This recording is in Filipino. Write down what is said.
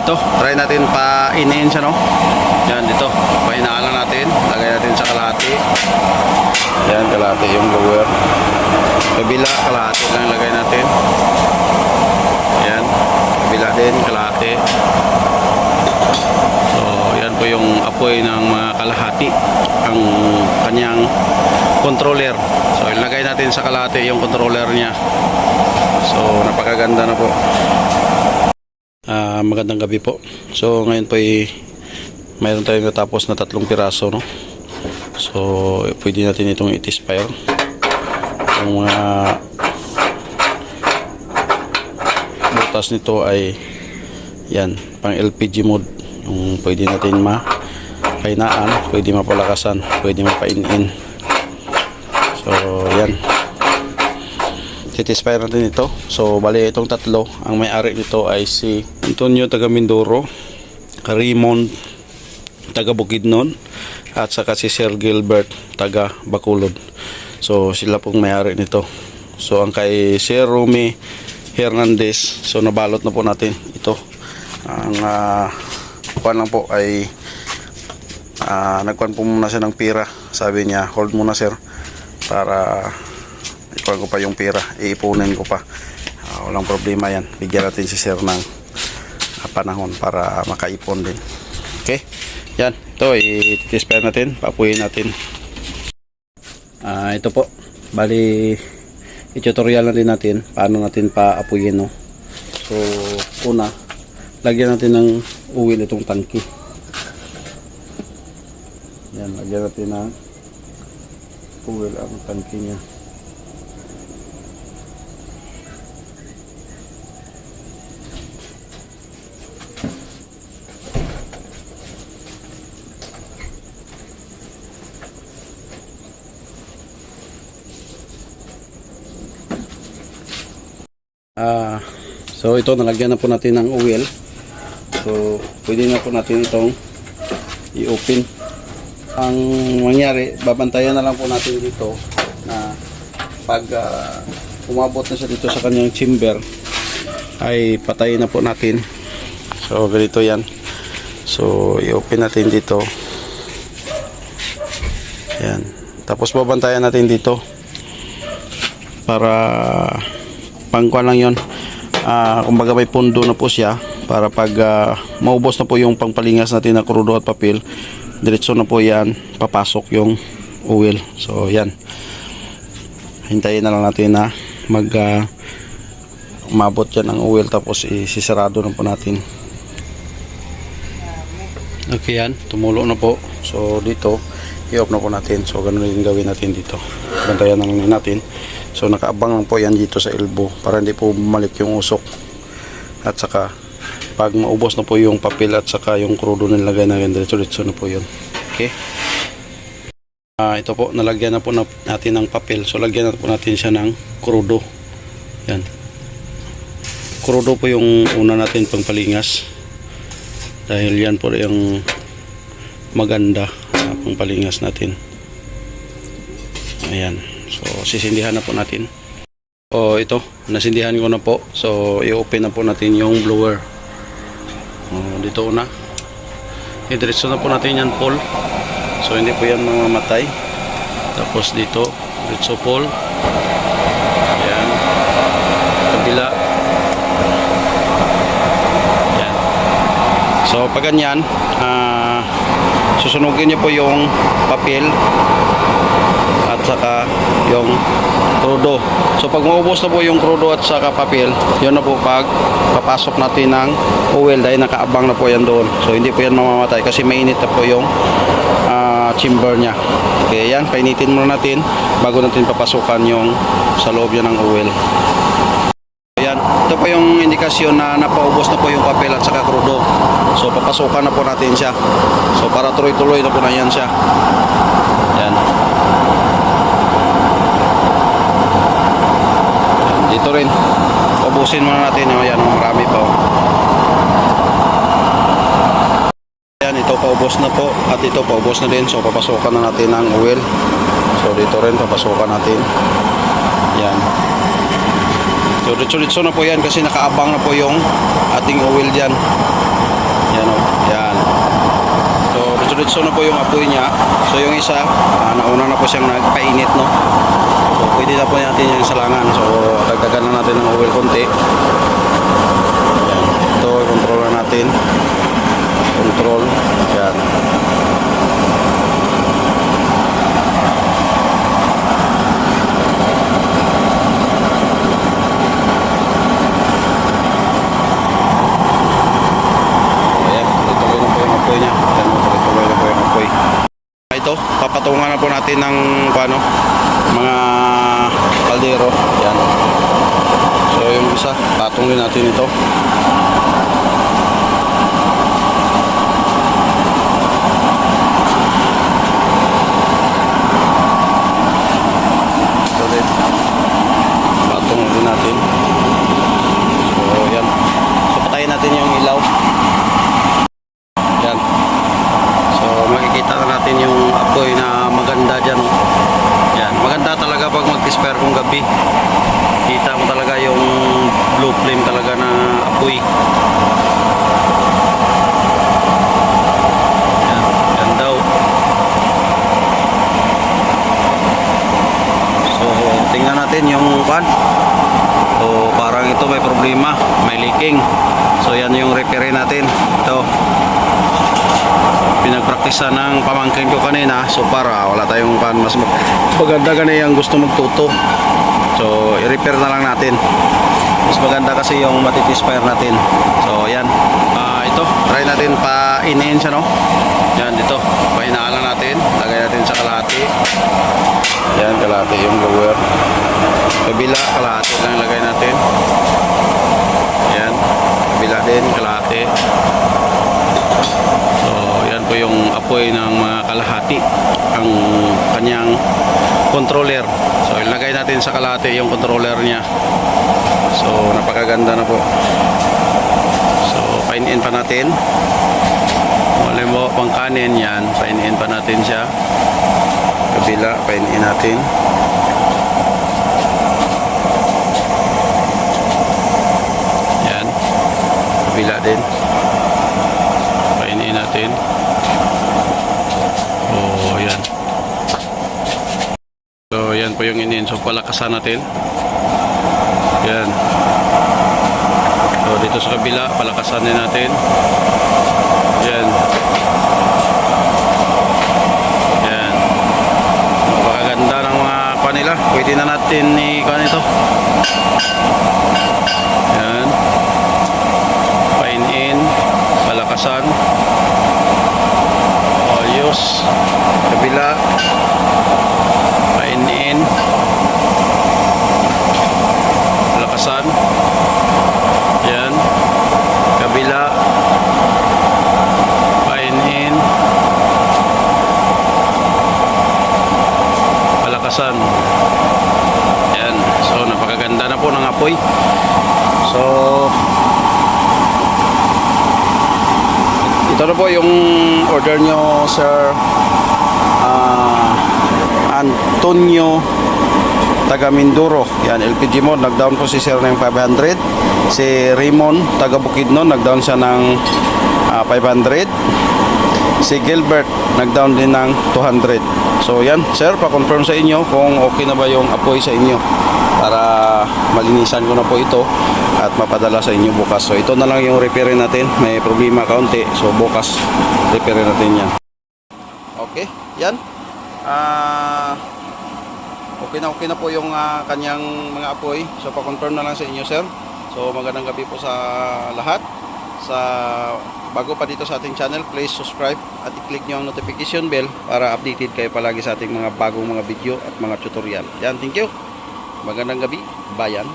Ito, try natin painin siya, no? Yan, dito. Pahinaan lang natin. Lagay natin sa kalahati. Yan, kalahati yung blower. Kabila, kalahati lang lagay natin. Yan. Kabila din, kalahati. So, yan po yung apoy ng mga kalahati. Ang kanyang controller. So, ilagay natin sa kalahati yung controller niya. So, napakaganda na po. Magandang gabi po. So, ngayon po mayroon tayong natapos na 3 piraso, no? So, pwede natin itong i-test-fire. Yung mga butas nito ay yan, pang LPG mode. Yung pwede natin mapainaan, pwede mapalakasan, pwede mapainin. So, yan. Titisfire natin ito. So, bali itong 3. Ang may-ari nito ay si Antonio taga Mindoro, Raymond taga Bukidnon, at saka si Sir Gilbert taga Bacolod. So, sila pong may-ari nito. So, ang kay Sir Romy Hernandez, so nabalot na po natin ito. Ang kuwan lang po ay nagkuhan po muna siya ng pira. Sabi niya, hold muna sir, para ikuha ko pa yung pira, iipunin ko pa. Walang problema yan, bigyan natin si sir ng panahon para makaipon din. Okay, yan, ito i-test natin, papuyin natin. Ito po, bali i-tutorial na din natin paano natin paapuyin, no? So, una, lagyan natin ng oil itong tangki. Yan, lagyan natin ng oil ang tangki niya. So ito, nalagyan na po natin ng oil. So pwede na po natin itong i-open. Ang mangyari, babantayan na lang po natin dito na pag umabot na siya dito sa kanyang chamber ay patayin na po natin. So ganito yan. So i-open natin dito. Yan. Tapos babantayan natin dito para pangkuan lang yon. Kumbaga may pundo na po siya para pag maubos na po yung pangpalingas natin na krudo at papel, diretso na po yan papasok yung oil. So yan, hintayin na lang natin na umabot yan ang oil, tapos isisarado na po natin. Okay, yan, tumulo na po. So dito i-off na po natin. So ganun din gawin natin dito, bantayan na lang natin. So nakaabang lang po yan dito sa elbow para hindi po bumalik yung usok. At saka pag maubos na po yung papel at saka yung krudo nilagay na yan, diretso na po yun. Okay. Ito po, nalagyan na po natin ng papel. So lagyan na po natin siya ng krudo. Yan. Krudo po yung una natin pang palingas. Dahil yan po yung maganda sa pang palingas natin. Ayan. So, sisindihan na po natin. So, ito, nasindihan ko na po. So, i-open na po natin yung blower. Dito una. I-diretso na po natin yan, pull. So, hindi po yan mamamatay. Tapos dito, diretso pull. Ayan. Kabila. Ayan. So, pag ganyan, susunugin niyo po yung papel at saka yung krudo. So pag maubos na po yung krudo at saka papel, yun na po pag papasok natin ng oil dahil nakaabang na po yan doon. So hindi po yan mamamatay kasi mainit na po yung chamber nya. Okay, yan, painitin muna natin bago natin papasukan yung sa loob yan ng oil. Yan, ito po yung indikasyon na napaubos na po yung papel at saka krudo. So papasukan na po natin siya. So para tuloy-tuloy na po na yan siya. Yan. Dito rin, ubusin muna natin. Yan, marami pa. Yan, ito paubos na po. At ito paubos na din. So papasukan na natin ang oil. So dito rin papasukan natin. Yan. So, ditso na po yan kasi nakaabang na po yung ating oil dyan. Yan o. Yan. So, diretso na po yung apoy niya. So, yung isa, nauna na po siyang nagpainit, no? So, pwede na po natin yung salangan. So, dagdagan na natin ng oil konti. Yan. Ito, control na natin. Control. Yan. Ito, papatungan na po natin ng paano, mga kaldero. Yan. So yung isa, patungin natin ito. So ulit, patungin din natin. So yan. So patayin natin yung ilaw. Yan. So makikita na natin yung apoy na maganda dyan. Yan, maganda talaga pag mag-dispare kung gabi. Kita mo talaga yung blue flame talaga na apoy. Yan, yan daw. So tingnan natin yung pan. So parang ito may problema, may leaking. So yan yung repair natin. Ito pinagpraktisa ng pamangkin ko kanina, so para wala tayong pan, mas maganda ganyan yung gusto magtuto. So i-repair na lang natin, mas maganda kasi yung matitisfire natin. So yan, ito try natin painin siya, no? Yan, dito painaan natin, lagay natin sa kalahati. Yan, kalahati yung blower, kabila kalahati lang lagay natin. Yan, kabila din kalahati. So yan po yung apoy ng mga kalahati, ang kanyang controller. So ilagay natin sa kalahati yung controller niya. So napakaganda na po. So painin pa natin. Wala mo pang kanin, yan, painin pa natin siya. Kabila, painin natin. Yan, kabila din. Painin natin. Oh, yan. So, yan po yung inin. So, palakasan natin. Yan. So, dito sa kabila, palakasan din natin. Yan. Yan. Napakaganda ng mga kanila. Pwede na natin i-kuhan ito. Yan. Painin. Palakasan. Ayos. Kabila. Painin. Palakasan. Yan. Kabila. Painin. Palakasan. Yan. So napakaganda na po ng apoy. So ito na po yung order nyo, Sir Antonio taga Mindoro. Yan, LPG mode, nagdown po si Sir ng 500. Si Raymond taga Bukidnon, nagdown siya ng 500. Si Gilbert nagdown din ng 200. So yan, Sir, pa-confirm sa inyo kung okay na ba yung apoy sa inyo para malinisan ko na po ito at mapadala sa inyo bukas. So ito na lang yung repairin natin. May problema kaunti, so bukas repairin natin yan. Okay, yan. Okay na po yung kanyang mga apoy. So pa-confirm na lang sa inyo, Sir. So magandang gabi po sa lahat. Sa bago pa dito sa ating channel, please subscribe at i-click nyo ang notification bell para updated kayo palagi sa ating mga bagong mga video at mga tutorial. Yan, thank you. Magandang gabi, bayan.